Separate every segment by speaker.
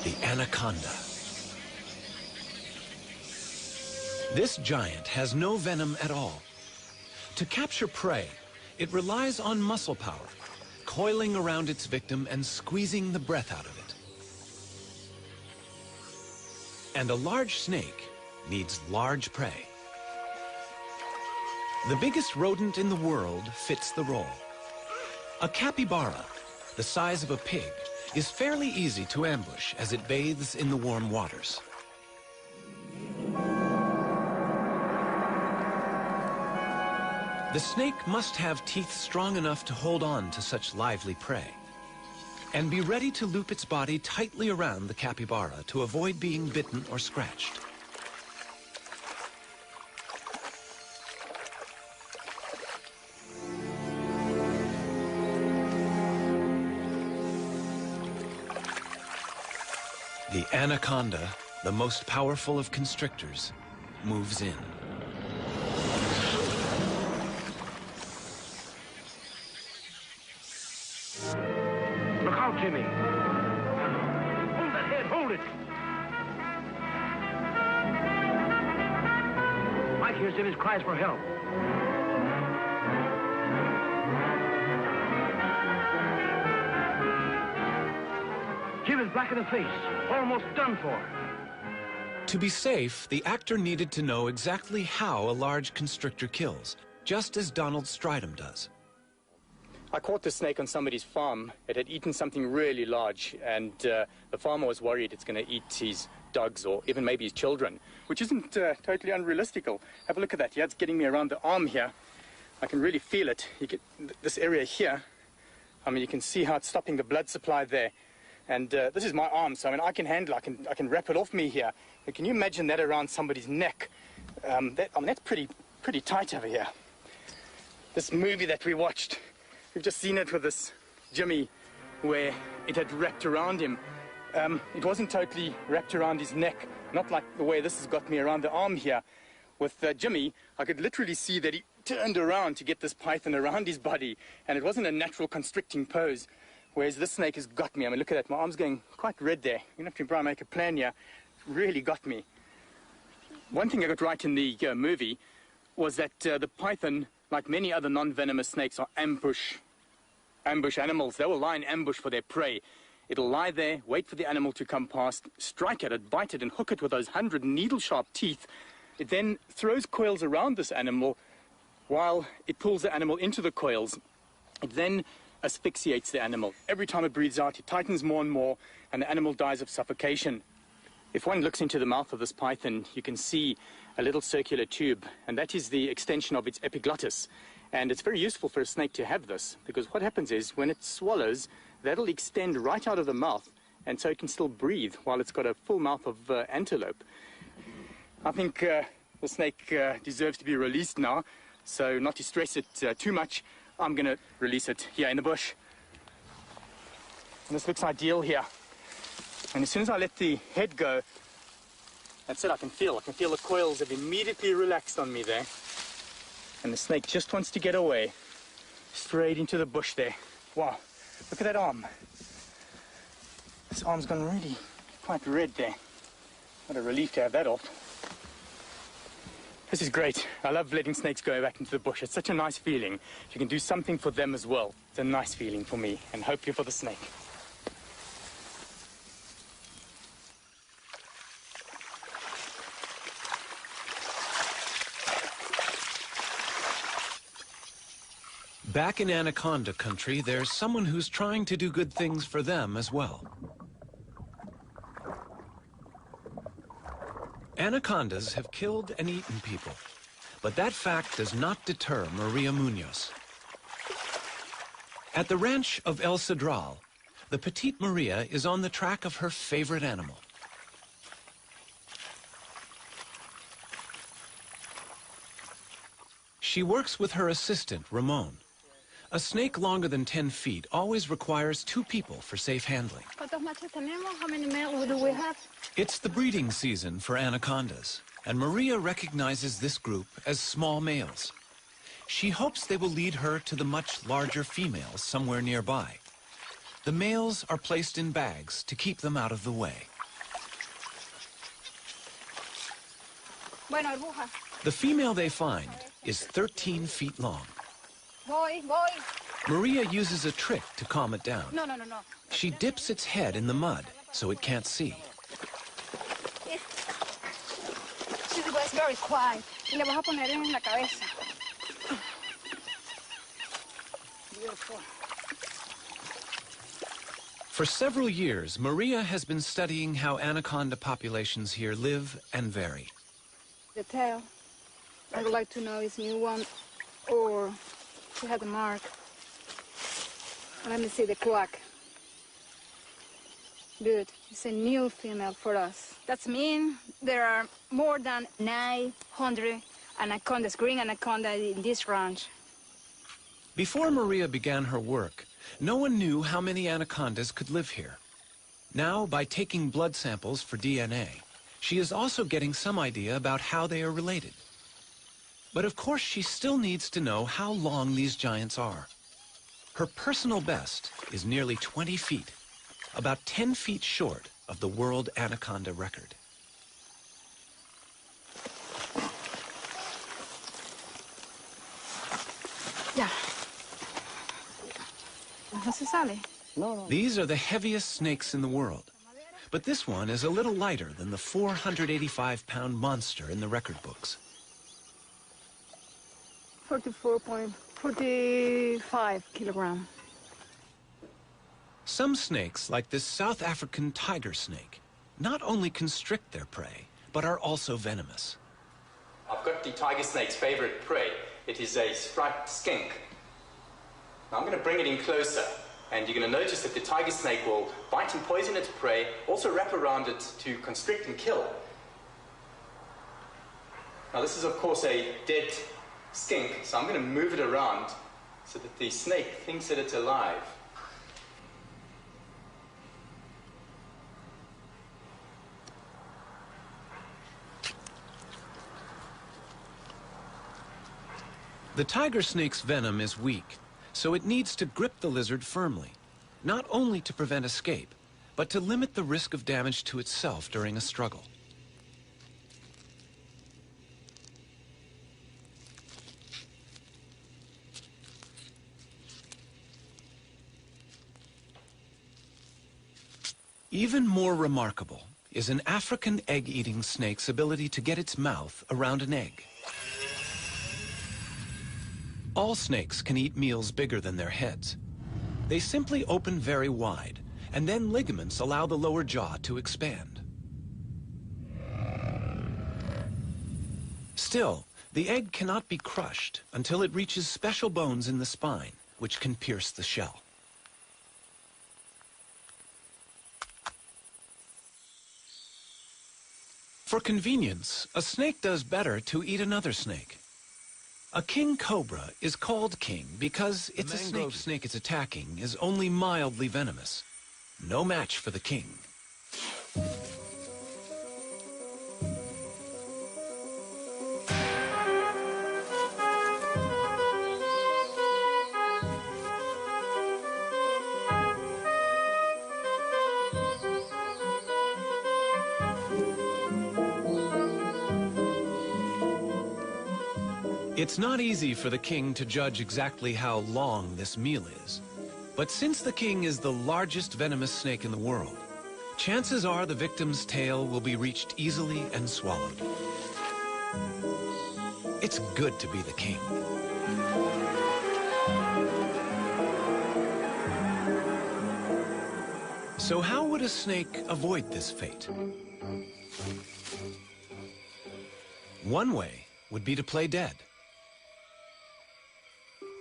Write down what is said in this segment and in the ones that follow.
Speaker 1: the anaconda. This giant has no venom at all. To capture prey, it relies on muscle power, coiling around its victim and squeezing the breath out of it. And a large snake needs large prey. The biggest rodent in the world fits the role. A capybara, the size of a pig, is fairly easy to ambush as it bathes in the warm waters. The snake must have teeth strong enough to hold on to such lively prey, and be ready to loop its body tightly around the capybara to avoid being bitten or scratched. The anaconda, the most powerful of constrictors, moves in.
Speaker 2: Look out, Jimmy. Hold that head, hold it. Mike hears Jimmy's cries for help. Jim is black in the face, almost done for.
Speaker 1: To be safe, the actor needed to know exactly how a large constrictor kills, just as Donald Stridham does.
Speaker 3: I caught the snake on somebody's farm. It had eaten something really large, and the farmer was worried it's going to eat his dogs or even maybe his children, which isn't totally unrealistical. Have a look at that. Yeah, it's getting me around the arm here. I can really feel it. You get this area here. I mean, you can see how it's stopping the blood supply there. And this is my arm, so I mean, I can handle it. I can wrap it off me here. But can you imagine that around somebody's neck? I mean, that's pretty tight over here. This movie that we watched, we've just seen it with this Jimmy, where it had wrapped around him. It wasn't totally wrapped around his neck, not like the way this has got me around the arm here. With Jimmy, I could literally see that he turned around to get this python around his body, and it wasn't a natural constricting pose. Whereas this snake has got me. I mean, look at that. My arm's going quite red there. You're going to have to try and make a plan here. It really got me. One thing I got right in the movie was that the python, like many other non-venomous snakes, are ambush animals. They will lie in ambush for their prey. It'll lie there, wait for the animal to come past, strike at it, bite it, and hook it with those 100 needle-sharp teeth. It then throws coils around this animal while it pulls the animal into the coils. It then asphyxiates the animal. Every time it breathes out, it tightens more and more, and the animal dies of suffocation. If one looks into the mouth of this python, you can see a little circular tube, and that is the extension of its epiglottis. And it's very useful for a snake to have this, because what happens is, when it swallows, that'll extend right out of the mouth, and so it can still breathe while it's got a full mouth of antelope. I think the snake deserves to be released now, so not to stress it too much, I'm going to release it here in the bush. And this looks ideal here. And as soon as I let the head go, that's it, I can feel the coils have immediately relaxed on me there. And the snake just wants to get away, straight into the bush there. Wow, look at that arm. This arm's gone really quite red there. What a relief to have that off. This is great. I love letting snakes go back into the bush. It's such a nice feeling. You can do something for them as well. It's a nice feeling for me, and hopefully for the snake.
Speaker 1: Back in anaconda country, there's someone who's trying to do good things for them as well. Anacondas have killed and eaten people, but that fact does not deter Maria Munoz. At the ranch of El Cedral, the petite Maria is on the track of her favorite animal. She works with her assistant, Ramon. A snake longer than 10 feet always requires 2 people for safe handling.
Speaker 4: How many males do we have?
Speaker 1: It's the breeding season for anacondas, and Maria recognizes this group as small males. She hopes they will lead her to the much larger females somewhere nearby. The males are placed in bags to keep them out of the way.
Speaker 4: Bueno, burbuja.
Speaker 1: The female they find is 13 feet long.
Speaker 4: Voy.
Speaker 1: Maria uses a trick to calm it down.
Speaker 4: No.
Speaker 1: She dips its head in the mud so it can't see.
Speaker 4: She's very quiet. Y le vas a poner en la cabeza. Beautiful.
Speaker 1: For several years, Maria has been studying how anaconda populations here live and vary.
Speaker 4: The tail. I would like to know is new one or she had a mark. Let me see the clock. Good. It's a new female for us. That means there are more than 900 anacondas, green anaconda in this ranch.
Speaker 1: Before Maria began her work, no one knew how many anacondas could live here. Now, by taking blood samples for DNA, she is also getting some idea about how they are related. But of course, she still needs to know how long these giants are. Her personal best is nearly 20 feet, about 10 feet short of the world anaconda record.
Speaker 4: Yeah. No se sale.
Speaker 1: These are the heaviest snakes in the world. But this one is a little lighter than the 485-pound monster in the record books.
Speaker 4: 44.45 kilogram.
Speaker 1: Some snakes, like this South African tiger snake, not only constrict their prey, but are also venomous.
Speaker 3: I've got the tiger snake's favorite prey. It is a striped skink. Now I'm going to bring it in closer, and you're going to notice that the tiger snake will bite and poison its prey, also wrap around it to constrict and kill. Now this is of course a dead skink, so I'm going to move it around so that the snake thinks that it's alive.
Speaker 1: The tiger snake's venom is weak, so it needs to grip the lizard firmly, not only to prevent escape, but to limit the risk of damage to itself during a struggle. Even more remarkable is an African egg-eating snake's ability to get its mouth around an egg. All snakes can eat meals bigger than their heads. They simply open very wide, and then ligaments allow the lower jaw to expand. Still, the egg cannot be crushed until it reaches special bones in the spine, which can pierce the shell. For convenience, a snake does better to eat another snake. A king cobra is called king because it's a snake it's attacking is only mildly venomous. No match for the king. It's not easy for the king to judge exactly how long this meal is. But since the king is the largest venomous snake in the world, chances are the victim's tail will be reached easily and swallowed. It's good to be the king. So how would a snake avoid this fate? One way would be to play dead.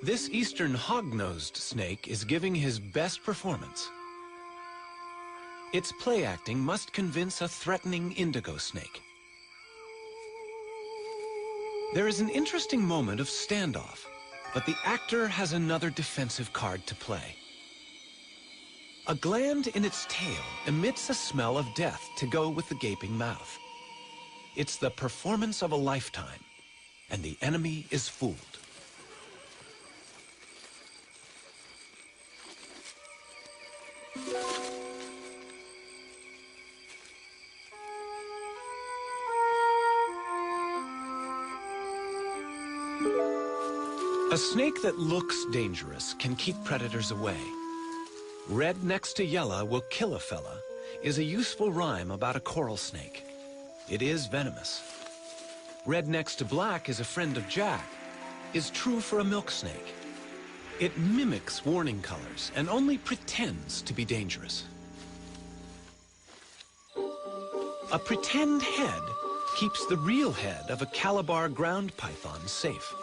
Speaker 1: This eastern hog-nosed snake is giving his best performance. Its play acting must convince a threatening indigo snake. There is an interesting moment of standoff, but the actor has another defensive card to play. A gland in its tail emits a smell of death to go with the gaping mouth. It's the performance of a lifetime, and the enemy is fooled. A snake that looks dangerous can keep predators away. Red next to yellow will kill a fella is a useful rhyme about a coral snake. It is venomous. Red next to black is a friend of Jack is true for a milk snake. It mimics warning colors and only pretends to be dangerous. A pretend head keeps the real head of a Calabar ground python safe.